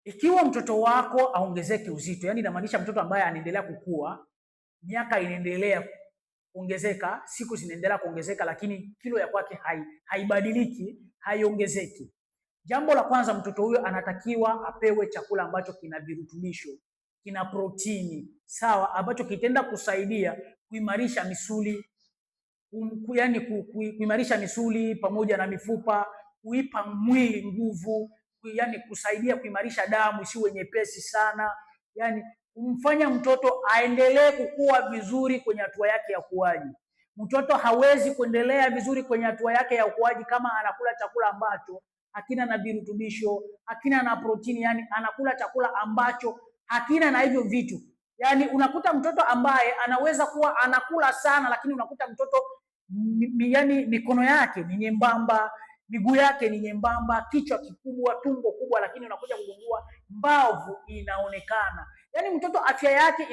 Ikiwa mtoto wako aongezeke uzito, yani inamaanisha mtoto ambaye anaendelea kukua, miaka inaendelea kuongezeka, siku zinaendelea kuongezeka, lakini kilo ya kwake haibadiliki, haiongezeki. Jambo la kwanza, mtoto huyo anatakiwa apewe chakula ambacho kina virutubisho, kina protini, sawa, ambacho kitenda kusaidia kuimarisha misuli, yani kuimarisha misuli pamoja na mifupa, kuipa mwili nguvu, yani kusaidia kuimarisha damu isiwe nyepesi sana, yani kumfanya mtoto aendelee kukua vizuri kwenye hatua yake ya ukuaji. Mtoto hawezi kuendelea vizuri kwenye hatua yake ya ukuaji kama anakula chakula ambacho hakina na virutubisho, hakina na protini, yani anakula chakula ambacho hakina na hivyo vitu. Yani unakuta mtoto ambaye anaweza kuwa anakula sana, lakini unakuta mtoto yani mikono yake ni nyembamba, miguu yake ni nyembamba, kichwa kikubwa, tumbo kubwa, lakini unakuja kugundua mbavu inaonekana. Yani mtoto afya yake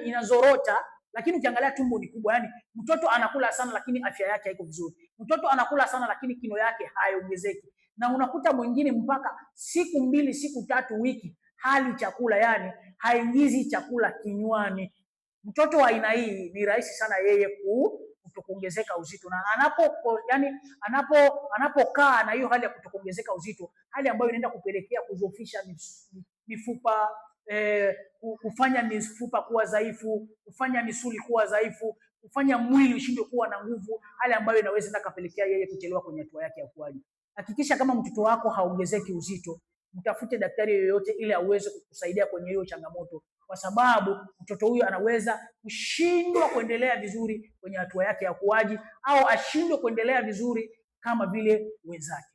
inazorota, lakini ukiangalia tumbo ni kubwa. Yani mtoto anakula sana lakini afya yake haiko vizuri. Mtoto anakula sana lakini kilo yake haiongezeki. Na unakuta mwingine mpaka siku 2, siku 3, wiki hali chakula, yani haingizi chakula kinywani. Mtoto wa aina hii ni rahisi sana yeye kutokuongezeka uzito, na anapokaa na hiyo hali ya kutokuongezeka uzito, hali ambayo inaenda kupelekea kudhoofisha mifupa, kufanya mifupa kuwa dhaifu, kufanya misuli kuwa dhaifu, kufanya mwili ushindwe kuwa na nguvu, hali ambayo inaweza kupelekea yeye kuchelewa kwenye hatua yake ya ukuaji. Hakikisha kama mtoto wako haongezeki uzito, mtafute daktari yoyote ili aweze kukusaidia kwenye hiyo changamoto, kwa sababu mtoto huyu anaweza kushindwa kuendelea vizuri kwenye hatua yake ya ukuaji, au ashindwe kuendelea vizuri kama vile wenzake.